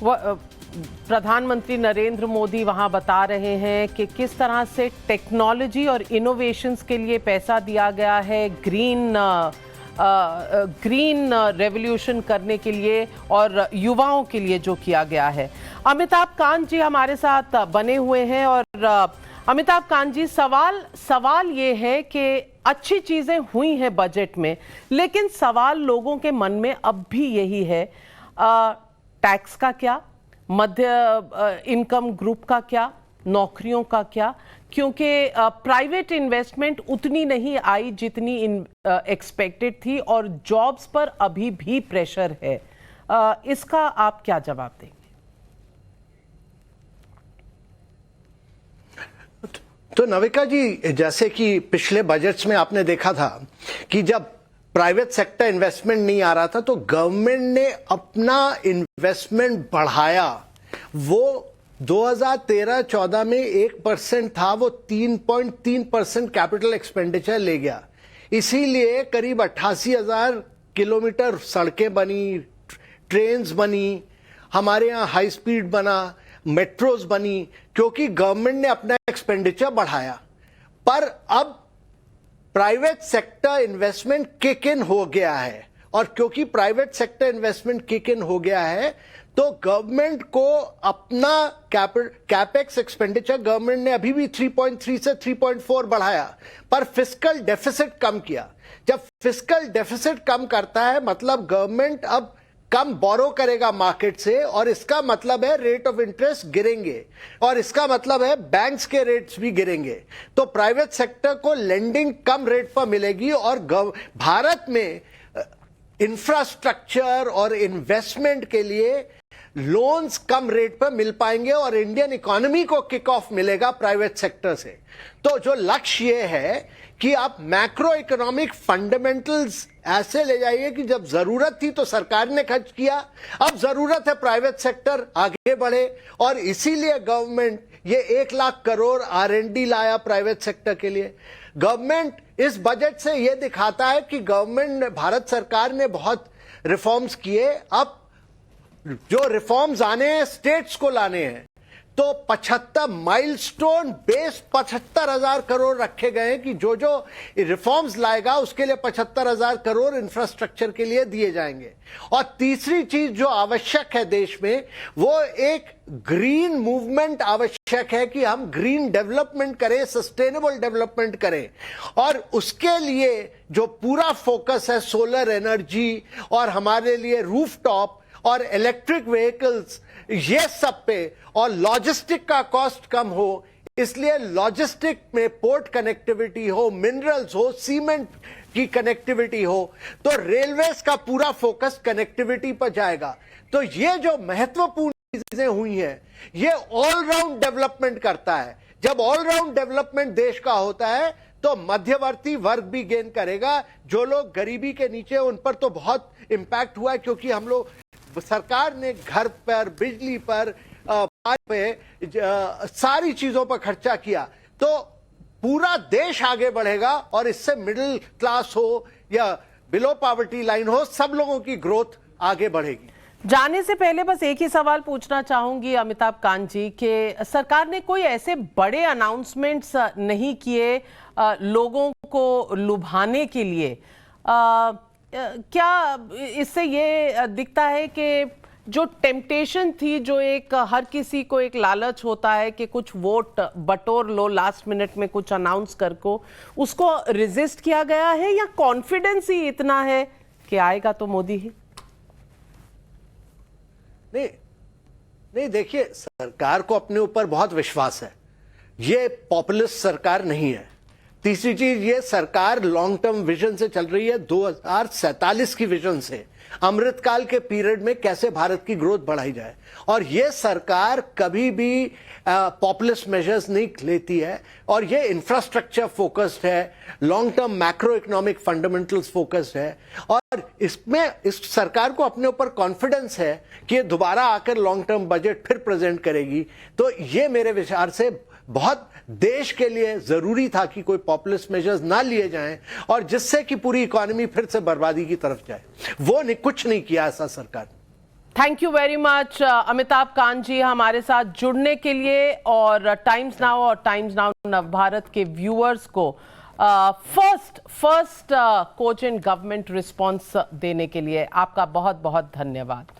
प्रधानमंत्री नरेंद्र मोदी वहां बता रहे हैं कि किस तरह से टेक्नोलॉजी और इनोवेशंस के लिए पैसा दिया गया है, ग्रीन रेवोल्यूशन करने के लिए और युवाओं के लिए जो किया गया है। अमिताभ कांत जी हमारे साथ बने हुए हैं और अमिताभ कांत जी, सवाल ये है कि अच्छी चीजें हुई हैं बजट में, लेकिन सवाल लोगों के मन में अब भी यही है, टैक्स का क्या, मध्य इनकम ग्रुप का क्या, नौकरियों का क्या, क्योंकि प्राइवेट इन्वेस्टमेंट उतनी नहीं आई जितनी एक्सपेक्टेड थी और जॉब्स पर अभी भी प्रेशर है। इसका आप क्या जवाब देंगे? तो नविका जी, जैसे कि पिछले बजट्स में आपने देखा था कि जब प्राइवेट सेक्टर इन्वेस्टमेंट नहीं आ रहा था तो गवर्नमेंट ने अपना इन्वेस्टमेंट बढ़ाया। वो 2013-14 में 1% था, वो 3.3% कैपिटल एक्सपेंडिचर ले गया। इसीलिए करीब 88,000 किलोमीटर सड़कें बनी, ट्रेन्स बनी, हमारे यहाँ हाई स्पीड बना, मेट्रोज बनी, क्योंकि गवर्नमेंट ने अपना एक्सपेंडिचर बढ़ाया। पर अब private sector investment kick in हो गया है, और क्योंकि private sector investment kick in हो गया है तो गवर्नमेंट को अपना कैपेक्स एक्सपेंडिचर गवर्नमेंट ने अभी भी 3.3 से 3.4 बढ़ाया, पर फिस्कल डेफिसिट कम किया। जब फिस्कल डेफिसिट कम करता है मतलब गवर्नमेंट अब कम बोरो करेगा मार्केट से, और इसका मतलब है रेट ऑफ इंटरेस्ट गिरेंगे, और इसका मतलब है बैंक्स के रेट्स भी गिरेंगे। तो प्राइवेट सेक्टर को लेंडिंग कम रेट पर मिलेगी और भारत में इंफ्रास्ट्रक्चर और इन्वेस्टमेंट के लिए लोन्स कम रेट पर मिल पाएंगे और इंडियन इकोनॉमी को किक ऑफ मिलेगा प्राइवेट सेक्टर से। तो जो लक्ष्य ये है कि आप मैक्रो इकोनॉमिक फंडामेंटल्स ऐसे ले जाइए कि जब जरूरत थी तो सरकार ने खर्च किया, अब जरूरत है प्राइवेट सेक्टर आगे बढ़े, और इसीलिए गवर्नमेंट ये 1 लाख करोड़ R&D लाया प्राइवेट सेक्टर के लिए। गवर्नमेंट इस बजट से ये दिखाता है कि गवर्नमेंट, भारत सरकार ने बहुत रिफॉर्म्स किए। अब जो रिफॉर्म्स आने हैं स्टेट्स को लाने हैं, तो 75 माइलस्टोन बेस 75,000 करोड़ रखे गए हैं कि जो जो रिफॉर्म्स लाएगा उसके लिए 75,000 करोड़ इंफ्रास्ट्रक्चर के लिए दिए जाएंगे। और तीसरी चीज जो आवश्यक है देश में, वो एक ग्रीन मूवमेंट आवश्यक है कि हम ग्रीन डेवलपमेंट करें, सस्टेनेबल डेवलपमेंट करें, और उसके लिए जो पूरा फोकस है सोलर एनर्जी और हमारे लिए रूफटॉप और इलेक्ट्रिक व्हीकल्स, ये सब पे, और लॉजिस्टिक का कॉस्ट कम हो, इसलिए लॉजिस्टिक में पोर्ट कनेक्टिविटी हो, मिनरल्स हो, सीमेंट की कनेक्टिविटी हो, तो रेलवेज का पूरा फोकस कनेक्टिविटी पर जाएगा। तो ये जो महत्वपूर्ण चीजें हुई हैं, ये ऑलराउंड डेवलपमेंट करता है। जब ऑलराउंड डेवलपमेंट देश का होता है तो मध्यवर्ती वर्ग भी गेन करेगा। जो लोग गरीबी के नीचे, उन पर तो बहुत इंपैक्ट हुआ है, क्योंकि हम लोग, सरकार ने घर पर, बिजली पर, सारी चीजों पर खर्चा किया, तो पूरा देश आगे बढ़ेगा, और इससे मिडिल क्लास हो या बिलो पॉवर्टी लाइन हो, सब लोगों की ग्रोथ आगे बढ़ेगी। जाने से पहले बस एक ही सवाल पूछना चाहूंगी अमिताभ कांत जी कि सरकार ने कोई ऐसे बड़े अनाउंसमेंट्स नहीं किए लोगों को लुभाने के लिए। क्या इससे ये दिखता है कि जो टेम्पटेशन थी, जो एक हर किसी को एक लालच होता है कि कुछ वोट बटोर लो लास्ट मिनट में कुछ अनाउंस कर को, उसको रेजिस्ट किया गया है, या कॉन्फिडेंस ही इतना है कि आएगा तो मोदी ही? नहीं, देखिए, सरकार को अपने ऊपर बहुत विश्वास है। ये पॉपुलिस्ट सरकार नहीं है। तीसरी चीज, ये सरकार लॉन्ग टर्म विजन से चल रही है, 2047 की विजन से, अमृतकाल के पीरियड में कैसे भारत की ग्रोथ बढ़ाई जाए। और ये सरकार कभी भी पॉपुलिस्ट मेजर्स नहीं लेती है, और ये इंफ्रास्ट्रक्चर फोकस्ड है, long term macro economic fundamentals focused है, और इसमें इस सरकार को अपने ऊपर कॉन्फिडेंस है कि ये दोबारा आकर लॉन्ग टर्म बजट फिर प्रेजेंट करेगी। तो ये मेरे विचार से बहुत देश के लिए जरूरी था कि कोई पॉपुलिस्ट मेजर्स ना लिए जाएं, और जिससे कि पूरी इकोनॉमी फिर से बर्बादी की तरफ जाए। वो कुछ नहीं किया ऐसा सरकार। Thank you very much Amitabh Kant ji हमारे साथ जुड़ने के लिए, और टाइम्स नाउ नवभारत के व्यूअर्स को फर्स्ट कोचेंट गवर्नमेंट रिस्पांस देने के लिए आपका बहुत बहुत धन्यवाद।